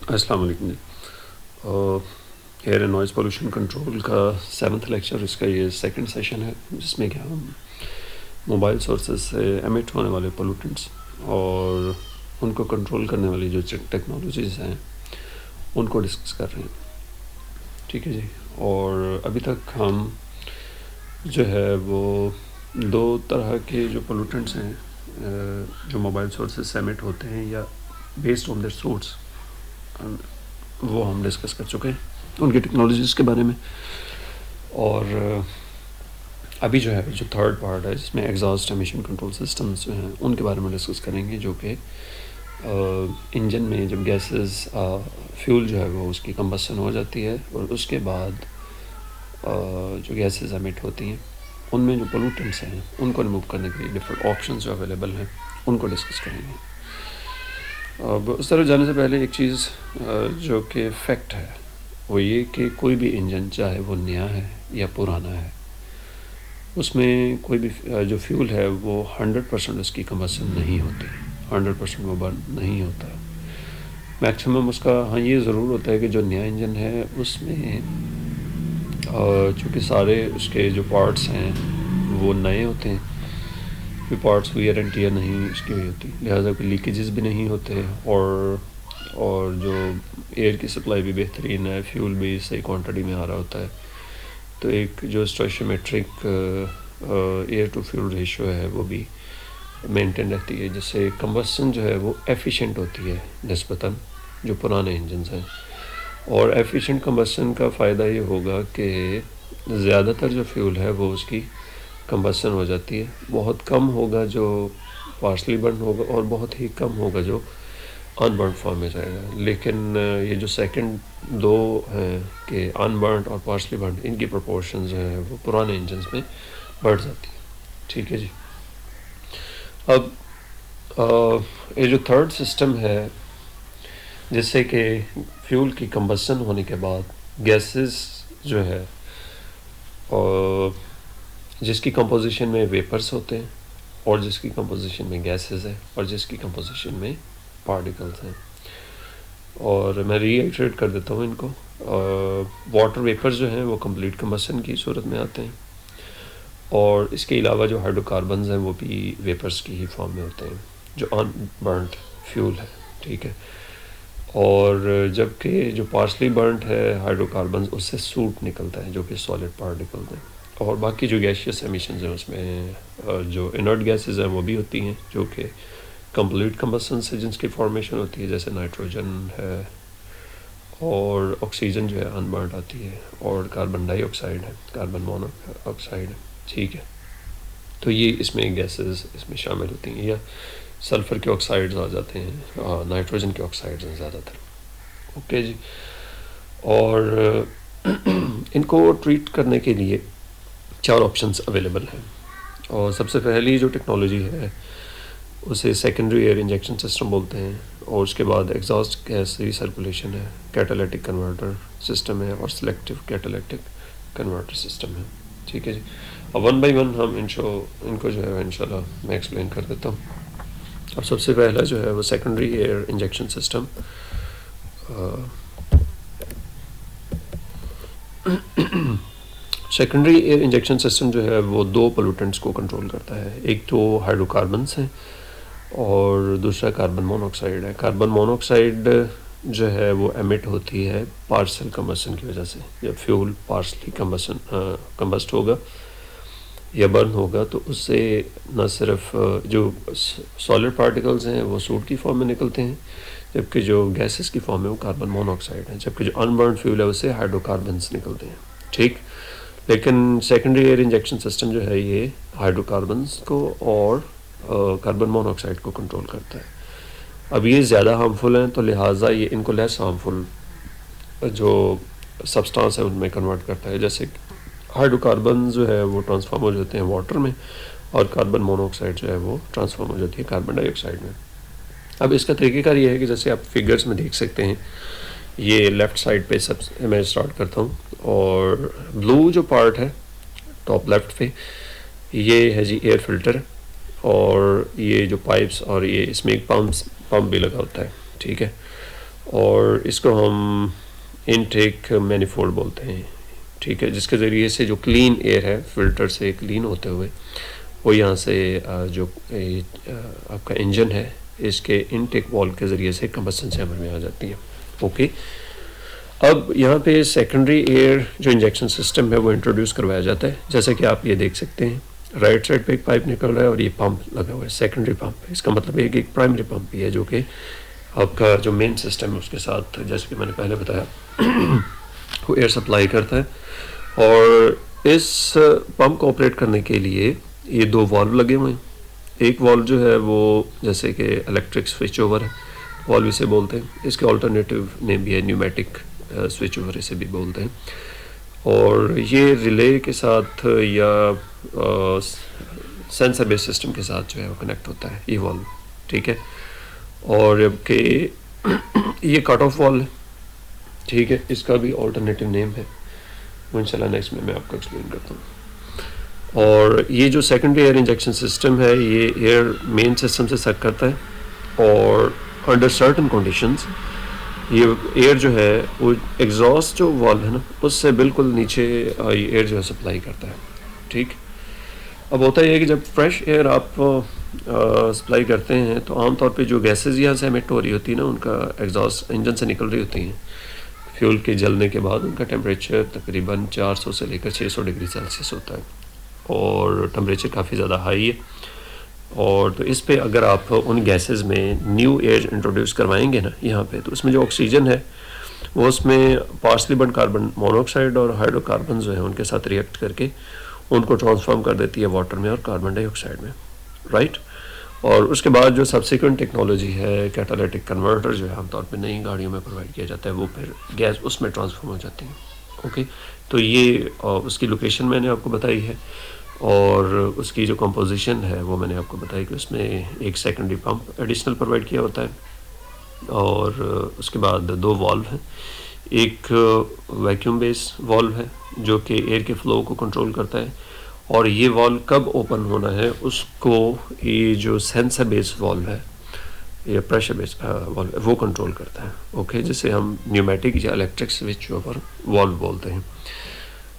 अस्सलाम वालेकुम जी। Air and noise pollution control का 7th लेक्चर, इसका ये सेकंड सेशन है, जिसमें कि हम मोबाइल सोर्सेज से एमिट होने वाले पोल्यूटेंट्स और उनको कंट्रोल करने वाली जो टेक्नोलॉजीज़ हैं उनको डिस्कस कर रहे हैं। ठीक है जी। और अभी तक हम जो है वो दो तरह के जो पोल्यूटेंट्स हैं जो मोबाइल सोर्सेज से एमिट होते हैं या बेस्ड ऑन देयर सोर्स, वो हम डिस्कस कर चुके हैं उनकी टेक्नोलॉजीज़ के बारे में। और अभी जो है जो थर्ड पार्ट है, जिसमें एग्जॉस्ट एमिशन कंट्रोल सिस्टम्स जो हैं उनके बारे में डिस्कस करेंगे, जो कि इंजन में जब गैसेस फ्यूल जो है वो उसकी कंबसन हो जाती है और उसके बाद जो गैसेस एमिट होती हैं उनमें जो पोल्यूटेंट्स हैं उनको रिमूव करने के लिए डिफरेंट ऑप्शंस जो अवेलेबल हैं उनको डिस्कस करेंगे। अब उस तरफ जाने से पहले एक चीज़ जो कि फैक्ट है वो ये कि कोई भी इंजन, चाहे वो नया है या पुराना है, उसमें कोई भी जो फ्यूल है वो 100% उसकी कंबसन नहीं होती, 100% वो बर्न नहीं होता। मैक्सिमम उसका हाँ ये ज़रूर होता है कि जो नया इंजन है उसमें चूँकि सारे उसके जो पार्ट्स हैं वो नए होते हैं, कोई पार्ट्स वियर एंड टियर नहीं उसकी हुई होती, लिहाजा कोई लीकेजेस भी नहीं होते और जो एयर की सप्लाई भी बेहतरीन है, फ्यूल भी सही क्वांटिटी में आ रहा होता है। तो एक जो stoichiometric air to fuel ratio है वो भी मेंटेन रहती है, जिससे कंबसन जो है वो एफिशिएंट होती है निस्बतन जो पुराने इंजन्स हैं। और एफिशिएंट कंबसन का फ़ायदा ये होगा कि ज़्यादातर जो फ्यूल है वो उसकी कंबसन हो जाती है, बहुत कम होगा जो पार्शली बर्न होगा और बहुत ही कम होगा जो अनबर्न फॉर्म में जाएगा। लेकिन ये जो सेकंड दो हैं कि अनबर्न और पार्शली बर्न, इनकी प्रोपोर्शंस जो हैं वो पुराने इंजन्स में बढ़ जाती है। ठीक है जी। अब ये जो थर्ड सिस्टम है, जिससे कि फ्यूल की कंबसन होने के बाद गैसेस जो है और जिसकी कंपोजिशन में वेपर्स होते हैं और जिसकी कंपोजिशन में गैसेस हैं और जिसकी कंपोजिशन में पार्टिकल्स हैं। और मैं रीइटरेट कर देता हूँ इनको। वाटर वेपर्स जो हैं वो कंप्लीट कंबसन की सूरत में आते हैं और इसके अलावा जो हाइड्रोकार्बन्स हैं वो भी वेपर्स की ही फॉर्म में होते हैं जो अनबर्नड फ्यूल है। ठीक है। और जबकि जो पार्शली बर्नड है हाइड्रोकार्बन्स, उससे सूट निकलता है जो कि सॉलिड पार्टिकल्स हैं। और बाकी जो गैसियस एमिशंस हैं उसमें जो इनर्ट गैसेस हैं वो भी होती हैं जो कि कंप्लीट कंबसन से जिनकी फॉर्मेशन होती है, जैसे नाइट्रोजन है और ऑक्सीजन जो है अनबर्नड आती है और कार्बन डाइऑक्साइड है, कार्बन मोनोऑक्साइड है। ठीक है। तो ये इसमें गैसेस इसमें शामिल होती हैं, या सल्फ़र के ऑक्साइड्स आ जाते हैं, नाइट्रोजन के ऑक्साइड्स हैं ज़्यादातर। ओके जी। और इनको ट्रीट करने के लिए 4 ऑप्शंस अवेलेबल हैं। और सबसे पहली जो टेक्नोलॉजी है उसे सेकेंडरी एयर इंजेक्शन सिस्टम बोलते हैं, और उसके बाद एग्जॉस्ट गैस रिसर्कुलेशन है, कैटालिटिक कन्वर्टर सिस्टम है और सिलेक्टिव कैटालिटिक कन्वर्टर सिस्टम है। ठीक है जी। अब वन बाई वन हम इनको जो है इंशाल्लाह मैं एक्सप्लेन कर देता हूँ। अब सबसे पहला जो है वो secondary air injection system. Secondary air injection system जो है वो 2 पोल्यूटेंट्स को कंट्रोल करता है। एक तो हाइड्रोकार्बन्स हैं और दूसरा कार्बन मोनोऑक्साइड है। कार्बन मोनोऑक्साइड जो है वो एमिट होती है पार्शियल कंबसन की वजह से। जब फ्यूल पार्शली कंबस्ट होगा या बर्न होगा तो उससे न सिर्फ जो सॉलिड पार्टिकल्स हैं वो सूट की फॉर्म में निकलते हैं, जबकि जो गैसेस की फॉर्म में वो कार्बन मोनोऑक्साइड है, जबकि जो अनबर्न फ्यूल है उससे हाइड्रोकार्बन्स निकलते हैं। ठीक। लेकिन सेकेंडरी एयर इंजेक्शन सिस्टम जो है ये हाइड्रोकार्बन्स को और कार्बन मोनोऑक्साइड को कंट्रोल करता है। अब ये ज़्यादा हार्मफुल हैं तो लिहाजा ये इनको लेस हार्मफुल जो सब्सटेंस है उनमें कन्वर्ट करता है। जैसे हाइड्रोकार्बन जो है वो ट्रांसफॉर्म हो जाते हैं वाटर में और कार्बन मोनोऑक्साइड जो है वो ट्रांसफॉर्म हो जाती है कार्बन डाइऑक्साइड में। अब इसका तरीक़ेकार ये है कि जैसे आप फिगर्स में देख सकते हैं, ये लेफ़्ट साइड पे सब मैं स्टार्ट करता हूँ, और ब्लू जो पार्ट है टॉप लेफ़्ट पे ये है जी एयर फिल्टर, और ये जो पाइप्स और ये इसमें एक पंप भी लगा होता है। ठीक है। और इसको हम इनटेक मैनिफोल्ड बोलते हैं, ठीक है, जिसके ज़रिए से जो क्लीन एयर है फ़िल्टर से क्लीन होते हुए वो यहाँ से जो आपका इंजन है इसके इनटेक वॉल्व के ज़रिए से कंबस्शन चैम्बर में आ जाती है। ओके, अब यहाँ पे सेकेंडरी एयर जो इंजेक्शन सिस्टम है वो इंट्रोड्यूस करवाया जाता है। जैसे कि आप ये देख सकते हैं राइट साइड पे एक पाइप निकल रहा है और ये पंप लगा हुआ है, सेकेंडरी पंप। इसका मतलब है कि एक प्राइमरी पंप भी है जो कि आपका जो मेन सिस्टम है उसके साथ, जैसे कि मैंने पहले बताया, वो एयर सप्लाई करता है। और इस पंप को ऑपरेट करने के लिए ये दो वाल्व लगे हुए हैं। एक वाल्व जो है वो जैसे कि इलेक्ट्रिक स्विच ओवर है, वाल्व इसे बोलते हैं। इसके ऑल्टरनेटिव नेम भी है न्यूमेटिक स्विच ओवर इसे भी बोलते हैं। और ये रिले के साथ या सेंसर बेस्ड सिस्टम के साथ जो है वो कनेक्ट होता है ये वाल्व, ठीक है। और जबकि ये कट ऑफ वाल्व है, ठीक है, इसका भी ऑल्टरनेटिव नेम है, वो इंशाल्लाह नेक्स्ट में मैं आपको एक्सप्लेन करता हूँ। और ये जो सेकेंडरी एयर इंजेक्शन सिस्टम है ये एयर मेन सिस्टम से सक करता है और अंडर सर्टन कंडीशंस ये एयर जो है वो एग्जॉस्ट जो वाल्व है ना उससे बिल्कुल नीचे ये एयर जो है सप्लाई करता है, ठीक। अब होता है कि जब फ्रेश एयर आप सप्लाई करते हैं तो आमतौर पे जो गैसेस यहाँ से एमिट हो रही होती है ना उनका एग्जॉस्ट इंजन से निकल रही होती हैं फ्यूल के जलने के बाद, उनका टेम्परेचर तकरीबन 400 से लेकर 600 डिग्री सेल्सियस होता है और टेम्परेचर काफ़ी ज़्यादा हाई है। और तो इस पे अगर आप उन गैसेस में न्यू एयर इंट्रोड्यूस करवाएंगे ना यहाँ पे, तो उसमें जो ऑक्सीजन है वो उसमें पार्सली बंड कार्बन मोनोऑक्साइड और हाइड्रोकार्बन जो है उनके साथ रिएक्ट करके उनको ट्रांसफॉर्म कर देती है वाटर में और कार्बन डाइऑक्साइड में, राइट। और उसके बाद जो सब्सिक्वेंट टेक्नोलॉजी है कैटालिटिक कन्वर्टर जो है आमतौर पे नई गाड़ियों में प्रोवाइड किया जाता है, वो फिर गैस उसमें ट्रांसफॉर्म हो जाती है। ओके, तो ये उसकी लोकेशन मैंने आपको बताई है और उसकी जो कंपोजिशन है वो मैंने आपको बताई कि उसमें एक सेकेंडरी पंप एडिशनल प्रोवाइड किया होता है और उसके बाद दो वाल्व हैं। एक वैक्यूम बेस वाल्व है जो कि एयर के फ्लो को कंट्रोल करता है और ये वाल्व कब ओपन होना है उसको ये जो सेंसर बेस वाल्व है या प्रेशर बेस वाल्व वो कंट्रोल करता है। ओके, जिसे हम न्यूमेटिक या इलेक्ट्रिक स्विच ओवर वाल्व बोलते हैं।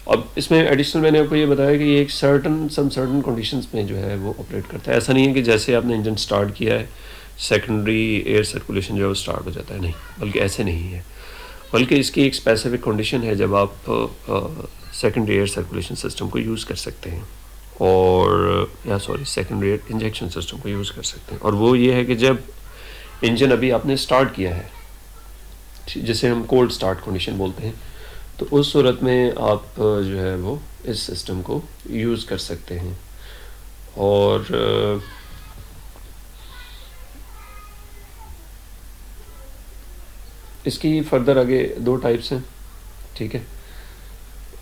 अब इसमें एडिशनल मैंने आपको ये बताया कि ये एक सर्टन कंडीशंस में जो है वो ऑपरेट करता है। ऐसा नहीं है कि जैसे आपने इंजन स्टार्ट किया है सेकेंडरी एयर सर्कुलेशन जो है वो स्टार्ट हो जाता है, नहीं, बल्कि ऐसे नहीं है, बल्कि इसकी एक स्पेसिफिक कंडीशन है जब आप सेकेंडरी एयर सर्कुलेशन सिस्टम को यूज़ कर सकते हैं और या sorry secondary air injection system को यूज़ कर सकते हैं। और वो ये है कि जब इंजन अभी आपने स्टार्ट किया है, जिसे हम कोल्ड स्टार्ट कंडीशन बोलते हैं, तो उस सूरत में आप जो है वो इस सिस्टम को यूज़ कर सकते हैं। और इसकी फर्दर आगे दो टाइप्स हैं, ठीक है,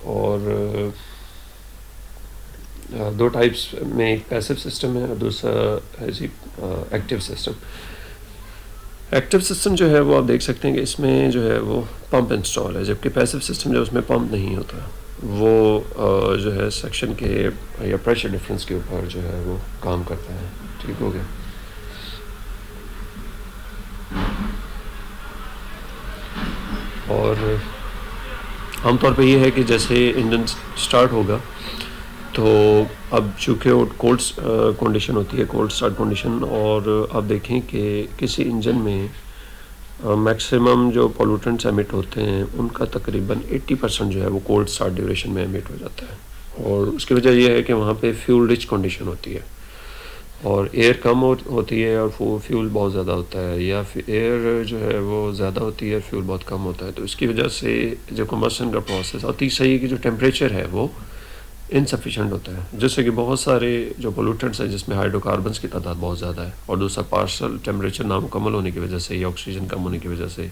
और दो टाइप्स में एक पैसिव सिस्टम है और दूसरा है जी एक्टिव सिस्टम। एक्टिव सिस्टम जो है वो आप देख सकते हैं कि इसमें जो है वो पंप इंस्टॉल है, जबकि पैसिव सिस्टम जो उसमें पंप नहीं होता, वो जो है सेक्शन के या प्रेशर डिफरेंस के ऊपर जो है वो काम करता है, ठीक हो गया। और आमतौर पे ये है कि जैसे इंजन स्टार्ट होगा तो अब चूँकि वो कोल्ड कंडीशन होती है, कोल्ड स्टार्ट कंडीशन, और आप देखें कि किसी इंजन में मैक्सिमम जो पोल्यूटेंट्स एमिट होते हैं उनका तकरीबन 80% जो है वो कोल्ड स्टार्ट ड्यूरेशन में एमिट हो जाता है। और उसकी वजह यह है कि वहाँ पे फ्यूल रिच कंडीशन होती है और एयर कम होती है और फ्यूल बहुत ज़्यादा होता है, या फिर एयर जो है वो ज़्यादा होती है, फ्यूल बहुत कम होता है। तो इसकी वजह से जो कम्बशन का प्रोसेस, और तीसरा ये कि जो टेम्परेचर है वो इनसफिशेंट होता है, जिससे कि बहुत सारे जो पोल्यूटेंट्स हैं जिसमें हाइड्रोकार्बन्स की तादाद बहुत ज़्यादा है, और दूसरा पार्शल टेम्परेचर नामुकम्मल होने की वजह से या ऑक्सीजन कम होने की वजह से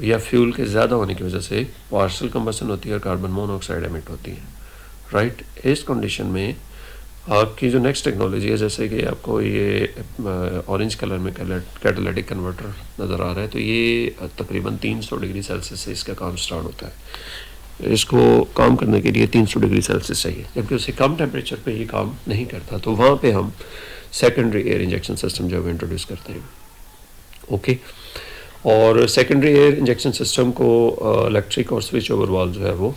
या फ्यूल के ज़्यादा होने की वजह से पार्शल कम्बशन होती है और कार्बन मोनोऑक्साइड एमिट होती है, राइट। इस कंडीशन में आपकी जो नेक्स्ट टेक्नोलॉजी है, जैसे कि आपको ये ऑरेंज कलर में कैटालिटिक कन्वर्टर नज़र आ रहा है, तो ये तकरीबन 300 डिग्री सेल्सियस से इसका काम स्टार्ट होता है। इसको काम करने के लिए 300 डिग्री सेल्सियस चाहिए, जबकि उससे कम टेम्परेचर पे ये काम नहीं करता। तो वहाँ पे हम सेकेंडरी एयर इंजेक्शन सिस्टम जो है इंट्रोड्यूस करते हैं। ओके। और सेकेंडरी एयर इंजेक्शन सिस्टम को इलेक्ट्रिक और स्विच ओवर वाल्व जो है वो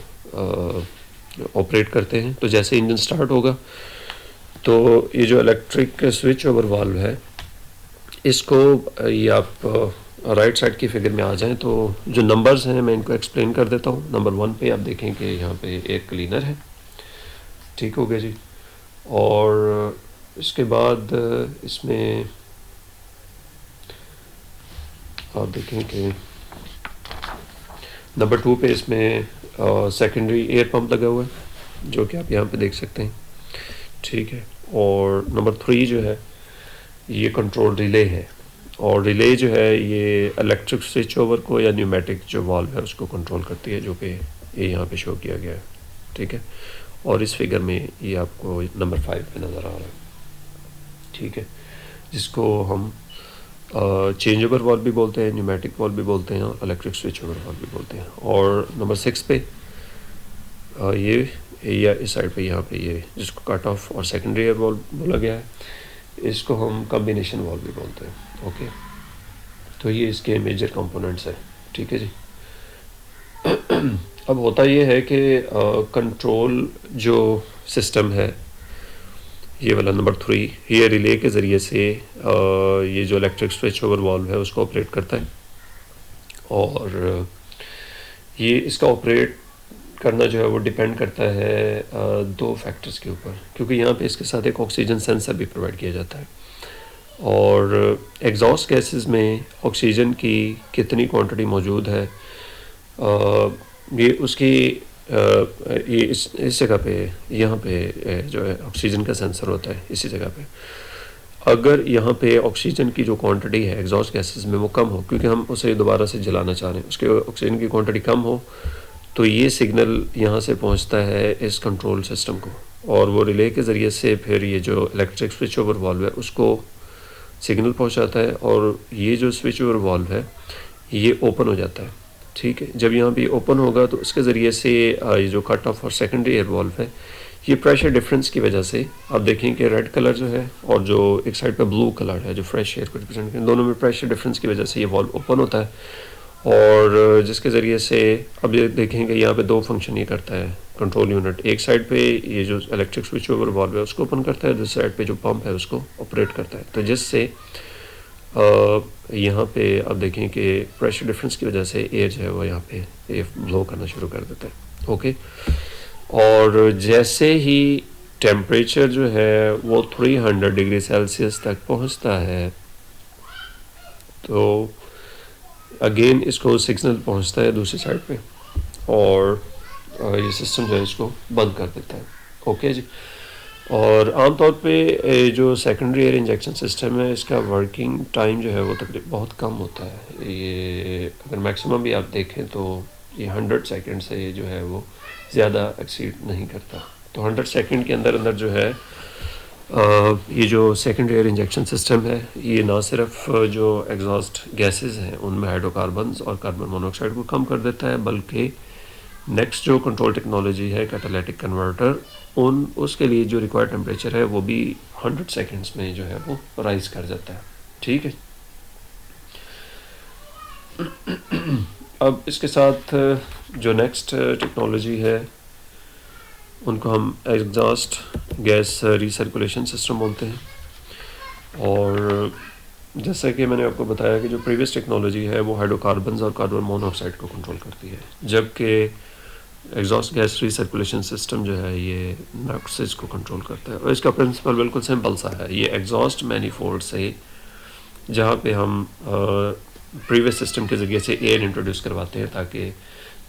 ऑपरेट करते हैं। तो जैसे इंजन स्टार्ट होगा तो ये जो इलेक्ट्रिक स्विच ओवर वाल्व है इसको ये आप राइट साइड की फिगर में आ जाएं तो जो नंबर्स हैं मैं इनको एक्सप्लेन कर देता हूँ। नंबर 1 पे आप देखें कि यहाँ पे एक क्लीनर है, ठीक हो गया जी। और इसके बाद इसमें आप देखें कि नंबर 2 पे इसमें सेकेंडरी एयर पंप लगा हुआ है जो कि आप यहाँ पे देख सकते हैं, ठीक है। और नंबर 3 जो है ये कंट्रोल रिले है, और रिले जो है ये इलेक्ट्रिक स्विच ओवर को या न्यूमेटिक जो वाल्व है उसको कंट्रोल करती है, जो कि ये यहाँ पे शो किया गया है, ठीक है। और इस फिगर में ये आपको नंबर 5 पे नज़र आ रहा है, ठीक है, जिसको हम चेंज ओवर वाल्व भी बोलते हैं, न्यूमेटिक वाल्व भी बोलते हैं, और इलेक्ट्रिक स्विच ओवर वाल्व भी बोलते हैं। और नंबर 6 पे ये या इस साइड पे यहाँ पे ये जिसको कट ऑफ और सेकेंडरी एयर वाल्व बोला गया है, इसको हम कॉम्बिनेशन वाल्व भी बोलते हैं, ओके। तो ये इसके मेजर कंपोनेंट्स हैं, ठीक है जी। अब होता ये है कि कंट्रोल जो सिस्टम है ये वाला नंबर 3 ये रिले के ज़रिए से ये जो इलेक्ट्रिक स्विच ओवर वाल्व है उसको ऑपरेट करता है। और ये इसका ऑपरेट करना जो है वो डिपेंड करता है दो फैक्टर्स के ऊपर, क्योंकि यहाँ पे इसके साथ एक ऑक्सीजन सेंसर भी प्रोवाइड किया जाता है। और एग्जॉस्ट गैसेस में ऑक्सीजन की कितनी क्वांटिटी मौजूद है ये उसकी ये इस जगह पे यहाँ पे जो है ऑक्सीजन का सेंसर होता है इसी जगह पे। अगर यहाँ पे ऑक्सीजन की जो क्वांटिटी है एग्जॉस्ट गैसेस में वो कम हो, क्योंकि हम उसे दोबारा से जलाना चाह रहे हैं, उसके ऑक्सीजन की क्वांटिटी कम हो, तो ये सिग्नल यहाँ से पहुँचता है इस कंट्रोल सिस्टम को, और वो रिले के ज़रिए से फिर ये जो इलेक्ट्रिक स्विच ओवर वाल्व है उसको सिग्नल पहुँचाता है, और ये जो स्विच ओवर वाल्व है ये ओपन हो जाता है, ठीक है। जब यहाँ पे ओपन होगा तो उसके ज़रिए से ये जो कट ऑफ और सेकेंडरी एयर वाल्व है ये प्रेशर डिफरेंस की वजह से आप देखें कि रेड कलर जो है और जो एक साइड पे ब्लू कलर है जो फ्रेश एयर को रिप्रेजेंट करें, दोनों में प्रेशर डिफरेंस की वजह से ये वाल्व ओपन होता है, और जिसके ज़रिए से अब ये देखेंगे यहाँ पे दो फंक्शन ये करता है कंट्रोल यूनिट। एक साइड पे ये जो इलेक्ट्रिक स्विच ओवर वाल्व है उसको ओपन करता है, दूसरी साइड पे जो पंप है उसको ऑपरेट करता है। तो जिससे यहाँ पे आप देखें कि प्रेशर डिफरेंस की वजह से एयर जो है वो यहाँ पे एयर ब्लो करना शुरू कर देता है, ओके। और जैसे ही टेम्परेचर जो है वो 300 डिग्री सेल्सियस तक पहुँचता है तो अगेन इसको सिग्नल पहुँचता है दूसरी साइड पे, और ये सिस्टम जो है इसको बंद कर देता है, ओके जी। और आमतौर पे जो सेकेंडरी एयर इंजेक्शन सिस्टम है इसका वर्किंग टाइम जो है वो तकरीबन बहुत कम होता है। ये अगर मैक्सिमम भी आप देखें तो ये 100 सेकंड से ये जो है वो ज़्यादा एक्सीड नहीं करता। तो 100 सेकंड के अंदर अंदर जो है ये जो सेकेंडरी एयर इंजेक्शन सिस्टम है ये ना सिर्फ जो एग्जॉस्ट गैसेस हैं उनमें हाइड्रोकार्बन्स और कार्बन मोनोऑक्साइड को कम कर देता है, बल्कि नेक्स्ट जो कंट्रोल टेक्नोलॉजी है कैटालिटिक कन्वर्टर उसके लिए जो रिक्वायर्ड टेम्परेचर है वो भी 100 सेकंड्स में जो है वो राइज कर जाता है, ठीक है। अब इसके साथ जो नेक्स्ट टेक्नोलॉजी है उनको हम एग्जॉस्ट गैस रिसर्कुलेशन सिस्टम बोलते हैं। और जैसा कि मैंने आपको बताया कि जो प्रीवियस टेक्नोलॉजी है वो हाइड्रोकार्बन्स और कार्बन मोनोऑक्साइड को कंट्रोल करती है, जबकि एग्जॉस्ट गैस रिसर्कुलेशन सिस्टम जो है ये नॉक्सेस को कंट्रोल करता है। और इसका प्रिंसिपल बिल्कुल सिंपल सा है, ये एग्जॉस्ट मैनिफोल्ड से जहाँ पे हम प्रीवियस सिस्टम के ज़रिए से एयर इंट्रोड्यूस करवाते हैं ताकि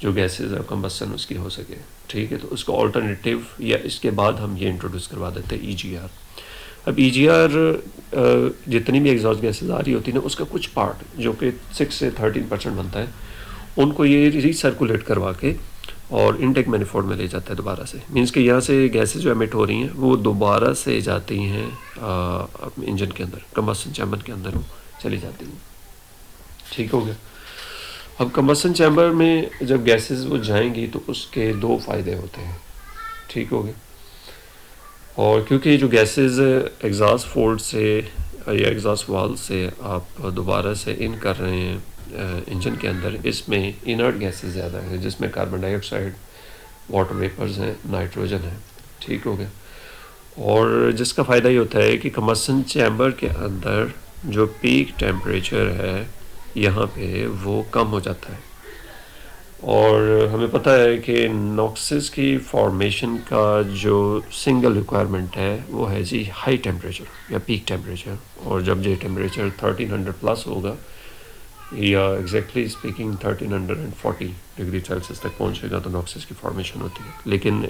जो गैसेज और कंबस्सन उसकी हो सके, ठीक है। तो उसको ऑल्टरनेटिव या इसके बाद हम ये इंट्रोड्यूस करवा देते हैं EGR। अब EGR जितनी भी एग्जॉस्ट गैसेज आ रही होती है ना उसका कुछ पार्ट जो कि 6 से 13% बनता है उनको ये रिसर्कुलेट करवा के और इनटेक मैनिफोल्ड में ले जाता है दोबारा से। मींस कि यहाँ से गैसेज जो एमिट हो रही हैं वो दोबारा से जाती हैं इंजन के अंदर, कंबस्शन चैम्बर के अंदर वो चली जाती हैं, ठीक हो गया। अब कंबस्शन चैम्बर में जब गैसेस वो जाएंगी तो उसके दो फ़ायदे होते हैं, ठीक हो गया। और क्योंकि जो गैसेस एग्जॉस्ट फोल्ड से या एग्जॉस्ट वाल्व से आप दोबारा से इन कर रहे हैं इंजन के अंदर, इसमें इनर्ट गैसेस ज़्यादा हैं, जिसमें कार्बन डाइऑक्साइड, वाटर वेपर्स हैं, नाइट्रोजन है। ठीक हो गया। और जिसका फ़ायदा ये होता है कि कंबसन चैम्बर के अंदर जो पीक टेम्परेचर है यहाँ पे वो कम हो जाता है। और हमें पता है कि नॉक्सिस की फॉर्मेशन का जो सिंगल रिक्वायरमेंट है वो है जी हाई टेम्परेचर या पीक टेम्परेचर। और जब ये टेम्परेचर 1300 प्लस होगा या एग्जैक्टली स्पीकिंग 1340 डिग्री सेल्सियस तक पहुंचेगा तो नॉक्सिस की फॉर्मेशन होती है। लेकिन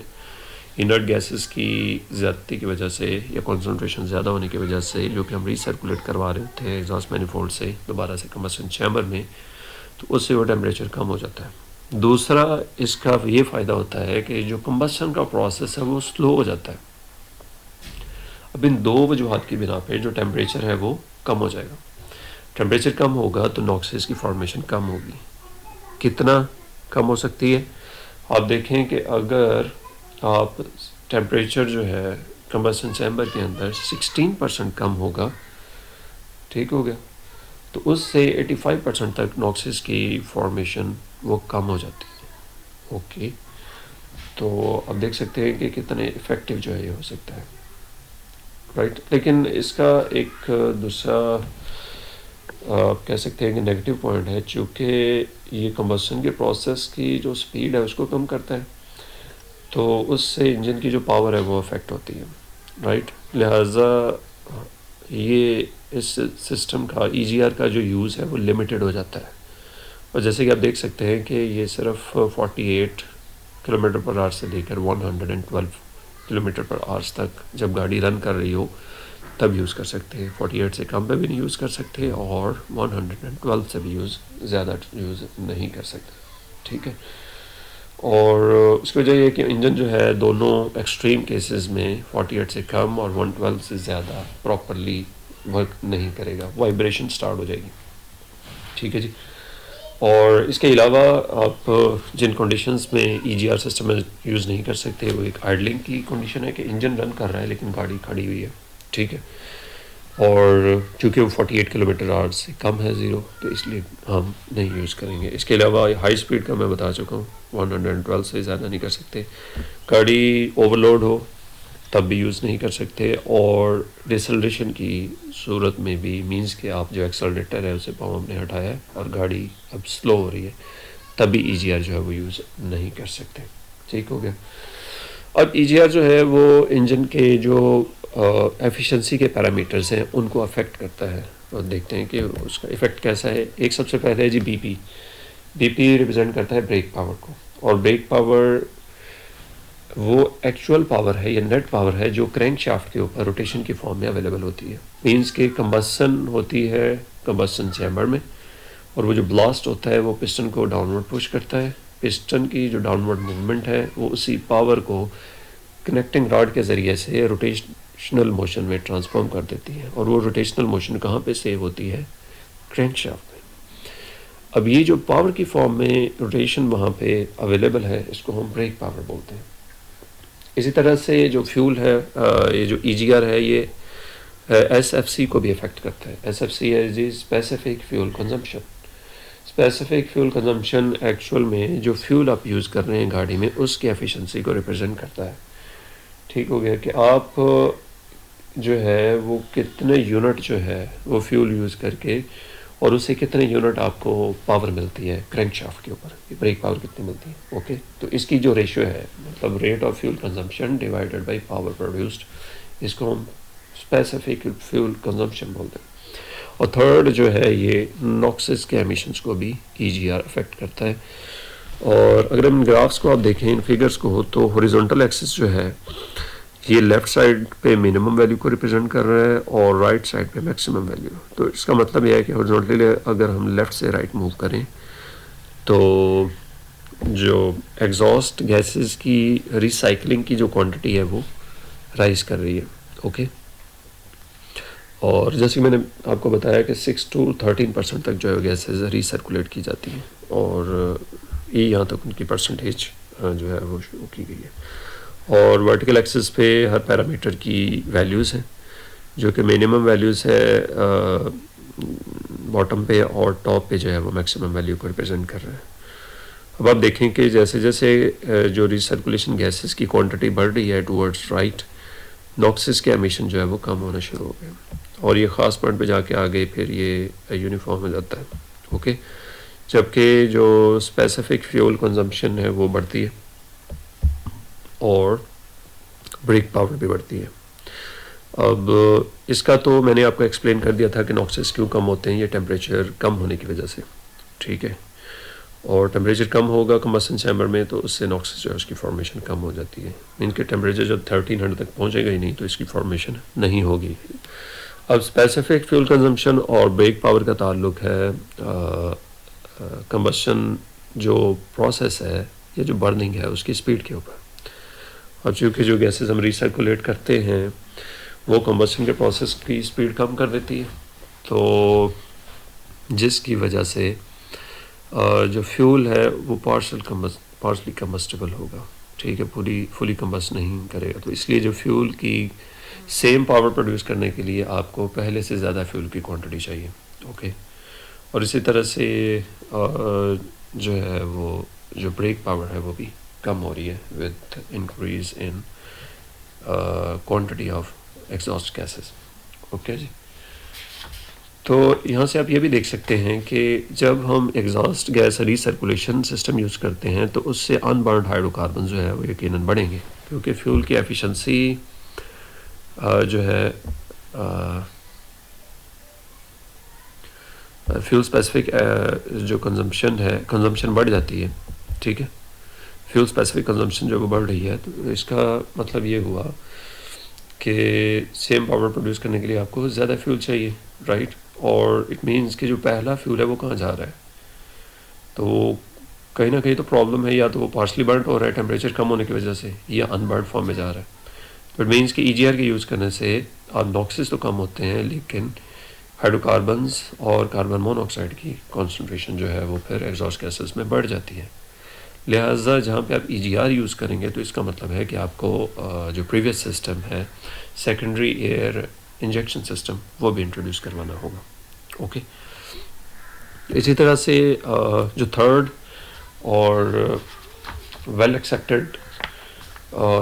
इनर्ट गैसेस की ज़्यादती की वजह से या कॉन्सेंट्रेशन ज़्यादा होने की वजह से जो कि हम रीसर्कुलेट करवा रहे थे एग्जॉस्ट मैनिफोल्ड से दोबारा से कंबसन चैम्बर में, तो उससे वो टेम्परेचर कम हो जाता है। दूसरा इसका ये फ़ायदा होता है कि जो कंबसन का प्रोसेस है वो स्लो हो जाता है। अब इन दो वजूहत की बिना पे जो टेम्परेचर है वो कम हो जाएगा। टेम्परेचर कम होगा तो नॉक्सिस की फॉर्मेशन कम होगी। कितना कम हो सकती है? आप देखें कि अगर आप टेम्परेचर जो है कंबसन चैम्बर के अंदर 16% कम होगा, ठीक हो गया, तो उससे 85% तक नॉक्सिस की फॉर्मेशन वो कम हो जाती है। ओके, तो आप देख सकते हैं कि कितने इफ़ेक्टिव जो है ये हो सकता है, राइट। लेकिन इसका एक दूसरा आप कह सकते हैं कि नेगेटिव पॉइंट है, चूँकि ये कंबसन के प्रोसेस की जो स्पीड है उसको कम करता है, तो उससे इंजन की जो पावर है वो अफेक्ट होती है, राइट। लिहाजा ये इस सिस्टम का ईजीआर का जो यूज़ है वो लिमिटेड हो जाता है। और जैसे कि आप देख सकते हैं कि ये सिर्फ 48 किलोमीटर पर आवर से लेकर 112 किलोमीटर पर आवर्स तक जब गाड़ी रन कर रही हो तब यूज़ कर सकते हैं। 48 से कम पे भी नहीं यूज़ कर सकते और 112 से भी ज़्यादा यूज़ नहीं कर सकते, ठीक है। और उसकी वजह यह कि इंजन जो है दोनों एक्सट्रीम केसेस में 48 से कम और 112 से ज़्यादा प्रॉपरली वर्क नहीं करेगा, वाइब्रेशन स्टार्ट हो जाएगी, ठीक है जी। और इसके अलावा आप जिन कंडीशंस में ईजीआर सिस्टम यूज़ नहीं कर सकते वो एक आइडलिंग की कंडीशन है कि इंजन रन कर रहा है लेकिन गाड़ी खड़ी हुई है, ठीक है। और चूँकि वो 48 किलोमीटर आवर से कम है ज़ीरो, तो इसलिए हम नहीं यूज़ करेंगे। इसके अलावा हाई स्पीड का मैं बता चुका हूँ, 112 से ज़्यादा नहीं कर सकते। गाड़ी ओवरलोड हो तब भी यूज़ नहीं कर सकते, और डिसलेशन की सूरत में भी मींस कि आप जो एक्सेलरेटर है उसे पाँव हमने हटाया है और गाड़ी अब स्लो हो रही है तब भी ईजीआर जो है वो यूज़ नहीं कर सकते, ठीक हो गया। अब ईजीआर जो है वो इंजन के जो एफिशिएंसी के पैरामीटर्स हैं उनको अफेक्ट करता है, और देखते हैं कि उसका इफ़ेक्ट कैसा है। एक सबसे पहले है जी बीपी। बीपी रिप्रेजेंट करता है ब्रेक पावर को, और ब्रेक पावर वो एक्चुअल पावर है या नेट पावर है जो क्रैंक शाफ्ट के ऊपर रोटेशन की फॉर्म में अवेलेबल होती है। मींस के कंबसन होती है कंबसन चैम्बर में, और वो जो ब्लास्ट होता है वो पिस्टन को डाउनवर्ड पुश करता है। पिस्टन की जो डाउनवर्ड मूवमेंट है वो उसी पावर को कनेक्टिंग रॉड के ज़रिए से रोटेशनल मोशन में ट्रांसफॉर्म कर देती है, और वो रोटेशनल मोशन कहाँ पे सेव होती है? क्रैंक शाफ्ट में। अब ये जो पावर की फॉर्म में रोटेशन वहाँ पे अवेलेबल है इसको हम ब्रेक पावर बोलते हैं। इसी तरह से जो फ्यूल है ये जो ईजीआर है ये एसएफसी को भी अफेक्ट करता है। एसएफसी है जी specific fuel consumption. Specific fuel consumption actual में जो फ्यूल आप यूज़ कर रहे हैं गाड़ी में उसकी एफिशिएंसी को रिप्रेजेंट करता है, ठीक हो गया, कि आप जो है वो कितने यूनिट जो है वो फ्यूल यूज़ करके और उससे कितने यूनिट आपको पावर मिलती है क्रैंक शाफ्ट के ऊपर, ब्रेक पावर कितनी मिलती है। ओके, तो इसकी जो रेशियो है मतलब rate of fuel consumption divided by power produced, इसको हम स्पेसिफिक फ्यूल कंजम्पशन बोलते हैं। और थर्ड जो है ये नॉक्सिस के एमिशंस को भी ईजीआर अफेक्ट करता है। और अगर हम ग्राफ्स को आप देखें इन फिगर्स को, तो हॉरिजॉन्टल एक्सिस जो है ये लेफ़्ट साइड पे मिनिमम वैल्यू को रिप्रेजेंट कर रहा है और राइट साइड पे मैक्सिमम वैल्यू। तो इसका मतलब यह है कि हॉरिजॉन्टली अगर हम लेफ़्ट से राइट मूव करें तो जो एग्जॉस्ट गैसेस की रिसाइकलिंग की जो क्वांटिटी है वो राइज कर रही है। ओके, और जैसे मैंने आपको बताया कि 6 to 13% तक जो है गैसेस रिसर्कुलेट की जाती हैं, और ये यहाँ तक उनकी परसेंटेज जो है वो शो की गई है। और वर्टिकल एक्सिस पे हर पैरामीटर की वैल्यूज़ हैं, जो कि मिनिमम वैल्यूज़ है बॉटम पे और टॉप पे जो है वो मैक्सिमम वैल्यू को रिप्रेजेंट कर रहा है। अब आप देखें कि जैसे जैसे जो रिसर्कुलेशन गैसेस की क्वांटिटी बढ़ रही है टूवर्ड्स राइट, नॉक्सिस के एमिशन जो है वो कम होना शुरू हो गए और ये ख़ास पॉइंट पे जाके आगे फिर ये यूनिफॉर्म हो जाता है। ओके, जबकि जो स्पेसिफिक फ्यूल कंजम्पशन है वो बढ़ती है और ब्रेक पावर भी बढ़ती है। अब इसका तो मैंने आपको एक्सप्लेन कर दिया था कि नॉक्सिस क्यों कम होते हैं, ये टेम्परेचर कम होने की वजह से, ठीक है। और टेम्परेचर कम होगा कंबसन चैम्बर में तो उससे नॉक्सिस जो है उसकी फॉर्मेशन कम हो जाती है। इनके टेम्परेचर जब 1300 तक पहुंचेगा ही नहीं तो इसकी फॉर्मेशन नहीं होगी। अब स्पेसिफिक फ्यूल कंजम्पशन और ब्रेक पावर का ताल्लुक है कंबसन जो प्रोसेस है या जो बर्निंग है उसकी स्पीड के ऊपर। अब चूँकि जो गैसेस हम रिसर्कुलेट करते हैं वो कंबसन के प्रोसेस की स्पीड कम कर देती है, तो जिसकी वजह से जो फ्यूल है वो पार्शली कम्बस्टेबल होगा, ठीक है, फुली कम्बस्ट नहीं करेगा। तो इसलिए जो फ्यूल की सेम पावर प्रोड्यूस करने के लिए आपको पहले से ज़्यादा फ्यूल की क्वांटिटी चाहिए। ओके, और इसी तरह से जो है वो जो ब्रेक पावर है वो भी कम हो रही है with increase in quantity of exhaust gases. Okay जी, तो यहाँ से आप ये भी देख सकते हैं कि जब हम exhaust gas recirculation system use करते हैं तो उससे अनबर्न्ड हाइड्रोकार्बन जो है वो यकीनन बढ़ेंगे, क्योंकि फ्यूल की एफिशिएंसी जो है फ्यूल स्पेसिफिक जो कंजम्पशन बढ़ जाती है, ठीक है। फ्यूल स्पेसिफिक कंजम्पशन जो वो बढ़ रही है तो इसका मतलब ये हुआ कि सेम पावर प्रोड्यूस करने के लिए आपको ज़्यादा फ्यूल चाहिए, राइट। और इट मीन्स कि जो पहला फ्यूल है वो कहाँ जा रहा है, तो कहीं ना कहीं तो प्रॉब्लम है, या तो वो पार्शली बर्न्ड हो रहा है टेम्परेचर कम होने की वजह से, या अनबर्न्ड फॉर्म में जा रहा है। तो इट मीन्स कि ईजीआर के यूज़ करने से नॉक्सिस तो कम होते हैं लेकिन हाइड्रोकार्बन्स और कार्बन मोनोऑक्साइड की कॉन्सेंट्रेशन जो है वो फिर एग्जॉस्ट गैसेस में बढ़ जाती है। लिहाजा जहाँ पे आप ईजीआर यूज़ करेंगे तो इसका मतलब है कि आपको जो प्रीवियस सिस्टम है सेकेंडरी एयर इंजेक्शन सिस्टम वो भी इंट्रोड्यूस करवाना होगा। ओके, इसी तरह से जो थर्ड और वेल एक्सेप्टेड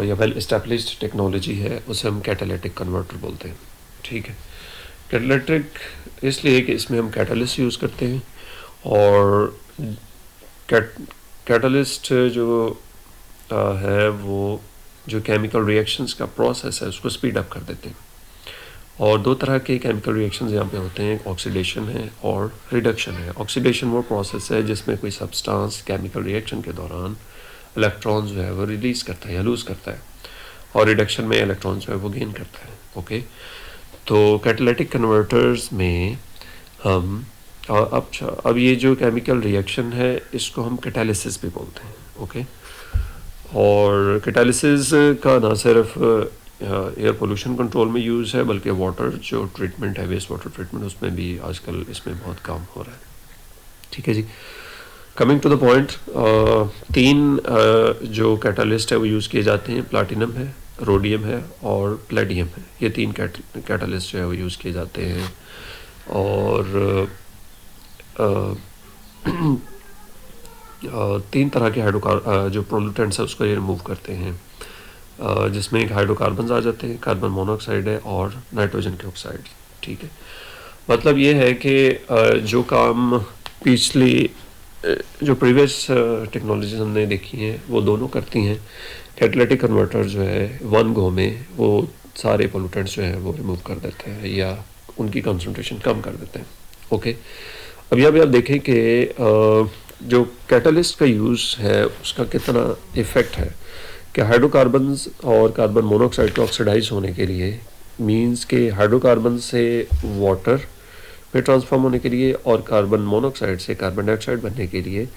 या वेल इस्टेब्लिश्ड टेक्नोलॉजी है उसे हम कैटालिटिक कन्वर्टर बोलते हैं, ठीक है। कैटालिटिक इसलिए कि इसमें हम कैटलिस्ट यूज़ करते हैं और कैटलिस्ट जो है वो जो केमिकल रिएक्शंस का प्रोसेस है उसको स्पीड अप कर देते हैं। और दो तरह के केमिकल रिएक्शंस यहाँ पे होते हैं, ऑक्सीडेशन है और रिडक्शन है। ऑक्सीडेशन वो प्रोसेस है जिसमें कोई सब्सटेंस केमिकल रिएक्शन के दौरान इलेक्ट्रॉन जो है वो रिलीज़ करता है या लूज़ करता है, और रिडक्शन में इलेक्ट्रॉन जो है वो गेन करता है। ओके, तो कैटालिटिक कन्वर्टर्स में हम अब ये जो केमिकल रिएक्शन है इसको हम कैटालिसिस भी बोलते हैं। ओके, और कैटालिसिस का ना सिर्फ एयर पोल्यूशन कंट्रोल में यूज़ है बल्कि वाटर जो ट्रीटमेंट है, वेस्ट वाटर ट्रीटमेंट, उसमें भी आजकल इसमें बहुत काम हो रहा है, ठीक है जी। कमिंग टू द पॉइंट, तीन जो कैटालिस्ट है वो यूज़ किए जाते हैं, प्लाटिनम है, रोडियम है और प्लेडियम है। ये तीन कैटालिस्ट जो है वो यूज़ किए जाते हैं और तीन तरह के जो पोल्यूटेंट्स है उसको ये रिमूव करते हैं, जिसमें एक हाइड्रोकार्बन आ जाते हैं, कार्बन मोनोऑक्साइड है और नाइट्रोजन के ऑक्साइड, ठीक है। मतलब ये है कि जो काम पिछली जो प्रीवियस टेक्नोलॉजीज हमने देखी हैं वो दोनों करती हैं। कैटालिटिक कन्वर्टर जो है वन गो में वो सारे पोल्यूटेंट्स जो है वो रिमूव कर देते हैं या उनकी कंसंट्रेशन कम कर देते हैं। ओके, अब यहाँ पे आप देखें कि जो कैटलिस्ट का यूज़ है उसका कितना इफ़ेक्ट है कि हाइड्रोकार्बन्स और कार्बन मोनोऑक्साइड के ऑक्सीडाइज होने के लिए मींस के हाइड्रोकार्बन से वाटर में ट्रांसफॉर्म होने के लिए और कार्बन मोनोऑक्साइड से कार्बन डाइऑक्साइड बनने के लिए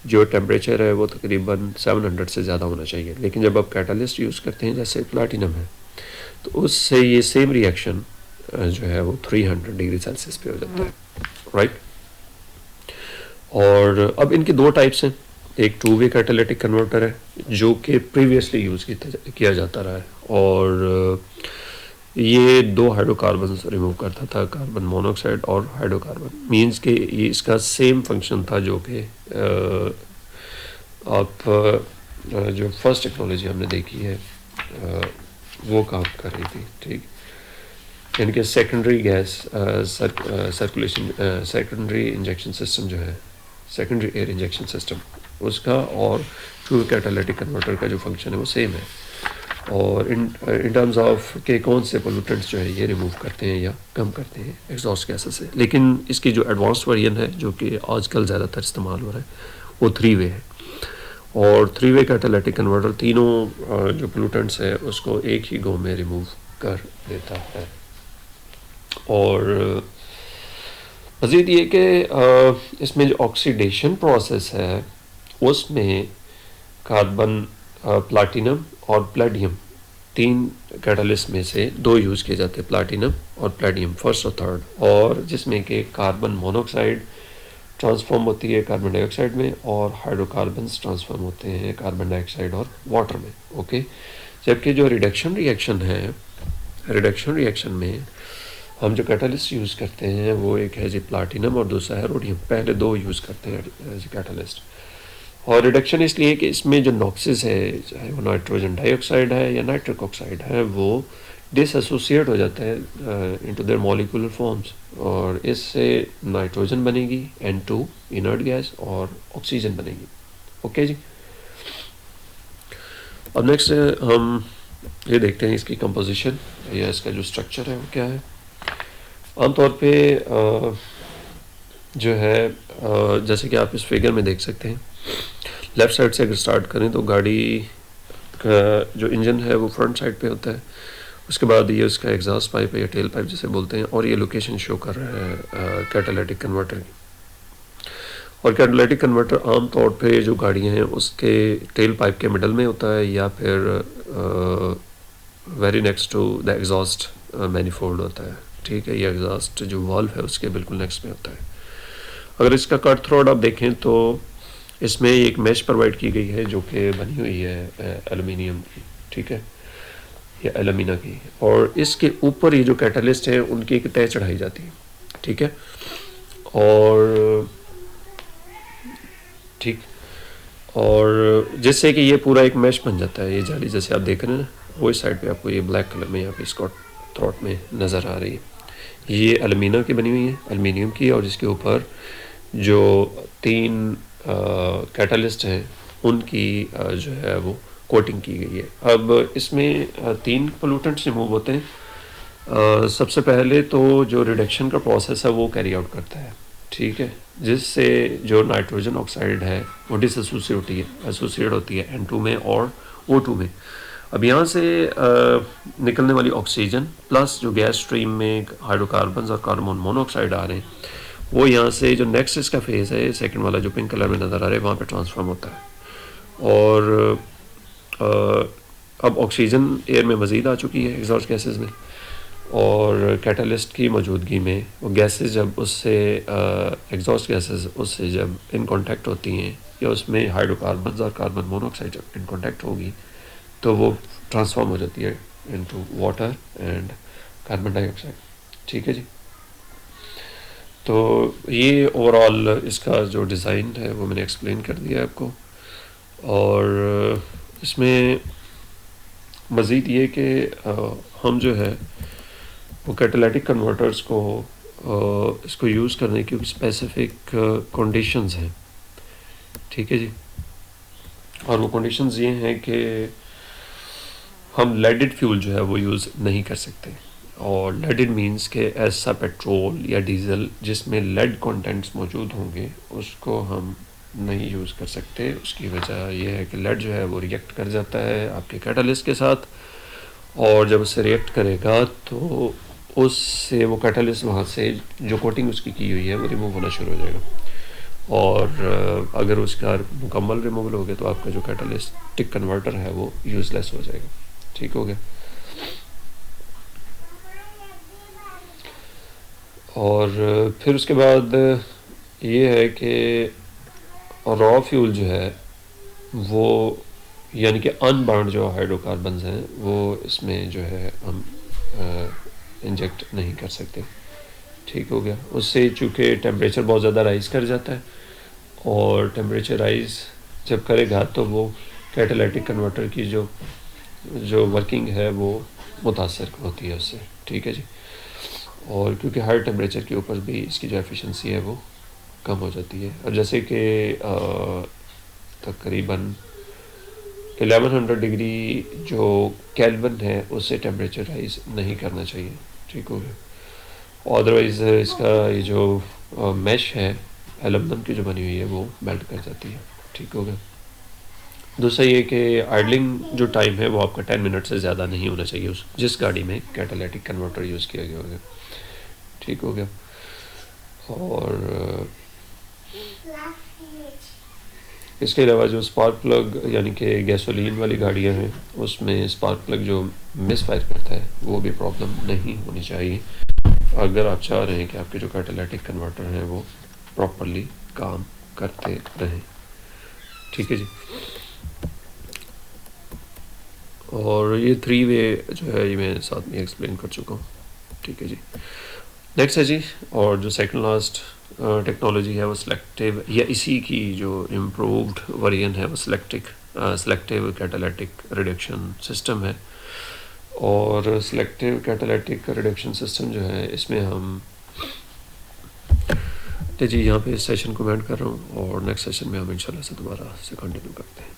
जो टेम्परेचर है वो तकरीबन 700 से ज़्यादा होना चाहिए। लेकिन जब आप कैटालिस्ट यूज़ करते हैं जैसे प्लाटिनम है तो उससे ये सेम रिएक्शन जो है वो 300 डिग्री सेल्सियस पे हो जाता है, राइट। और अब इनके दो टाइप्स हैं, एक टू वे कैटालिटिक कन्वर्टर है जो कि प्रीवियसली यूज़ किया जाता रहा है और ये दो हाइड्रोकार्बन रिमूव करता था, कार्बन मोनोऑक्साइड और हाइड्रोकार्बन। मींस के ये इसका सेम फंक्शन था जो कि आप जो फर्स्ट टेक्नोलॉजी हमने देखी है वो काम कर रही थी, ठीक। यानी कि secondary gas circulation, secondary injection system जो है, सेकेंडरी एयर इंजेक्शन सिस्टम, उसका और फ्यूल कैटालिटिक कन्वर्टर का जो फंक्शन है वो सेम है। और इन टर्म्स ऑफ के कौन से पोल्यूटेंट्स जो है ये रिमूव करते हैं या कम करते हैं एग्जॉस्ट गैसेस से। लेकिन इसकी जो एडवांस्ड वर्जन है जो कि आजकल ज़्यादातर इस्तेमाल हो रहा है वो 3 वे है। और 3 वे कैटालिटिक कन्वर्टर तीनों जो पोल्यूटेंट्स है उसको एक ही गो में रिमूव कर देता है। और मज़ीद ये कि इसमें जो ऑक्सीडेशन प्रोसेस है उसमें कार्बन, प्लाटिनम और प्लेडियम, 3 कैटलिस्ट में से 2 यूज़ किए जाते हैं, प्लाटिनम और प्लेडियम, फर्स्ट और थर्ड। और जिसमें कि कार्बन मोनोऑक्साइड ट्रांसफॉर्म होती है कार्बन डाइऑक्साइड में और हाइड्रोकार्बन्स ट्रांसफॉर्म होते हैं कार्बन डाइऑक्साइड और वाटर में, ओके। जबकि जो रिडक्शन रिएक्शन है, रिडक्शन रिएक्शन में हम जो कैटलिस्ट यूज़ करते हैं वो एक है जी प्लाटिनम और दूसरा है रोडियम। पहले 2 यूज़ करते हैं एज कैटलिस्ट। और रिडक्शन इसलिए कि इसमें जो नॉक्सिस है, चाहे वो नाइट्रोजन डाइऑक्साइड है या नाइट्रिक ऑक्साइड है, वो डिसएसोसिएट हो जाता है इनटू देयर मॉलिक्यूलर फॉर्म्स, और इससे नाइट्रोजन बनेगी N2 इनर्ट गैस और ऑक्सीजन बनेगी, ओके जी। अब नेक्स्ट हम ये देखते हैं इसकी कंपोजिशन या इसका जो स्ट्रक्चर है वो क्या है। आमतौर पे जो है जैसे कि आप इस फिगर में देख सकते हैं, लेफ़्ट साइड से अगर स्टार्ट करें तो गाड़ी का जो इंजन है वो फ्रंट साइड पे होता है। उसके बाद ये उसका एग्जॉस्ट पाइप है या टेल पाइप जिसे बोलते हैं, और ये लोकेशन शो कर रहा है कैटालिटिक कन्वर्टर की। और कैटालिटिक कन्वर्टर आम तौर पे जो गाड़ियाँ हैं उसके टेल पाइप के मिडल में होता है या फिर very next to the exhaust manifold होता है, ठीक है। ये एग्जॉस्ट जो वाल्व है उसके बिल्कुल नेक्स्ट में होता है। अगर इसका कट थ्रोड आप देखें तो इसमें एक मैश प्रोवाइड की गई है जो कि बनी हुई है एल्युमिनियम की, ठीक है, या एल्यूमिना की। और इसके ऊपर ये जो कैटलिस्ट है उनकी एक तय चढ़ाई जाती है, ठीक है। और ठीक, और जिससे कि ये पूरा एक मैश बन जाता है। ये जाली जैसे आप देख रहे हैं ना, वो इस साइड पे आपको ये ब्लैक कलर में यहाँ पे इसको थ्रोट में नज़र आ रही है। ये एल्यूमिना की बनी हुई है, एल्युमिनियम की, और जिसके ऊपर जो 3 कैटलिस्ट हैं उनकी जो है वो कोटिंग की गई है। अब इसमें 3 पोल्यूटेंट्स रिमूव होते हैं। सबसे पहले तो जो रिडक्शन का प्रोसेस है वो कैरी आउट करता है, ठीक है, जिससे जो नाइट्रोजन ऑक्साइड है वो एसोसिएट होती है N2 में और O2 में। अब यहाँ से निकलने वाली ऑक्सीजन प्लस जो गैस स्ट्रीम में हाइड्रोकार्बन्स और कार्बन मोनोऑक्साइड आ रहे हैं वो यहाँ से जो नेक्स्ट इसका फेज़ है, सेकंड वाला जो पिंक कलर में नज़र आ रहा है, वहाँ पे ट्रांसफॉर्म होता है। और अब ऑक्सीजन एयर में मज़ीद आ चुकी है एग्जॉस्ट गैसेस में, और कैटलिस्ट की मौजूदगी में वो गैसेस जब उससे एग्जॉस्ट गैसेस उससे जब इन कांटेक्ट होती हैं या उसमें हाइड्रोकार्बन्स और कार्बन मोनोऑक्साइड जब इन कांटेक्ट होगी तो वो ट्रांसफॉर्म हो जाती है into water and carbon dioxide, ठीक है जी। तो ये ओवरऑल इसका जो डिज़ाइन है वो मैंने एक्सप्लेन कर दिया है आपको। और इसमें मज़ीद ये कि हम जो है वो कैटालिटिक कन्वर्टर्स को इसको यूज़ करने की स्पेसिफ़िक कंडीशंस हैं, ठीक है जी। और वो कंडीशंस ये हैं कि हम लेडेड फ्यूल जो है वो यूज़ नहीं कर सकते। और लेडेड मींस के ऐसा पेट्रोल या डीज़ल जिसमें लेड कंटेंट्स मौजूद होंगे उसको हम नहीं यूज़ कर सकते। उसकी वजह यह है कि लेड जो है वो रिएक्ट कर जाता है आपके कैटालिस्ट के साथ, और जब उससे रिएक्ट करेगा तो उससे वो कैटालिस्ट वहाँ से जो कोटिंग उसकी की हुई है वो रिमूव होना शुरू हो जाएगा। और अगर उसका मुकम्मल रिमूवल हो गया तो आपका जो कैटालिस्टिक कन्वर्टर है वो यूज़लेस हो जाएगा, ठीक हो गया। और फिर उसके बाद ये है कि रॉ फ्यूल जो है वो यानी कि अनबर्न्ड जो हाइड्रोकार्बन्स हैं वो इसमें जो है हम इंजेक्ट नहीं कर सकते। ठीक हो गया। उससे चूँकि टेम्परेचर बहुत ज़्यादा राइज़ कर जाता है, और टेम्परेचर राइज़ जब करेगा तो वो कैटालिटिक कन्वर्टर की जो जो वर्किंग है वो मुतासर होती है उससे। ठीक है जी। और क्योंकि हाई टेम्परेचर के ऊपर भी इसकी जो एफिशिएंसी है वो कम हो जाती है। और जैसे कि तकरीबन 1100 डिग्री जो केल्विन है उससे टेम्परेचर राइज नहीं करना चाहिए। ठीक हो गया। अदरवाइज़ इसका ये जो मैश है एलुमिनियम की जो बनी हुई है वो मेल्ट कर जाती है। ठीक हो गया। दूसरा ये कि आइडलिंग जो टाइम है वो आपका 10 मिनट से ज़्यादा नहीं होना चाहिए उस जिस गाड़ी में कैटालिटिक कन्वर्टर यूज़ किया गया होगा। ठीक हो गया। और इसके अलावा जो स्पार्क प्लग यानी कि गैसोलीन वाली गाड़ियाँ हैं उसमें स्पार्क प्लग जो मिस फायर करता है वो भी प्रॉब्लम नहीं होनी चाहिए, अगर आप चाह रहे हैं कि आपके जो कैटालिटिक कन्वर्टर हैं वो प्रॉपरली काम करते रहें। ठीक है जी। और ये 3 वे जो है ये मैं साथ में एक्सप्लेन कर चुका हूँ। ठीक है जी। नेक्स्ट है जी, और जो सेकंड लास्ट टेक्नोलॉजी है वो सिलेक्टिव, या इसी की जो इम्प्रूव्ड वर्जन है वो सिलेक्टिव कैटालिटिक रिडक्शन सिस्टम है। और सिलेक्टिव कैटालिटिक रिडक्शन सिस्टम जो है इसमें हम तो जी यहाँ पे इस सेशन को मैं एंड कर रहा हूँ, और नेक्स्ट सेशन में हम इंशाल्लाह से दोबारा से कंटिन्यू करते हैं।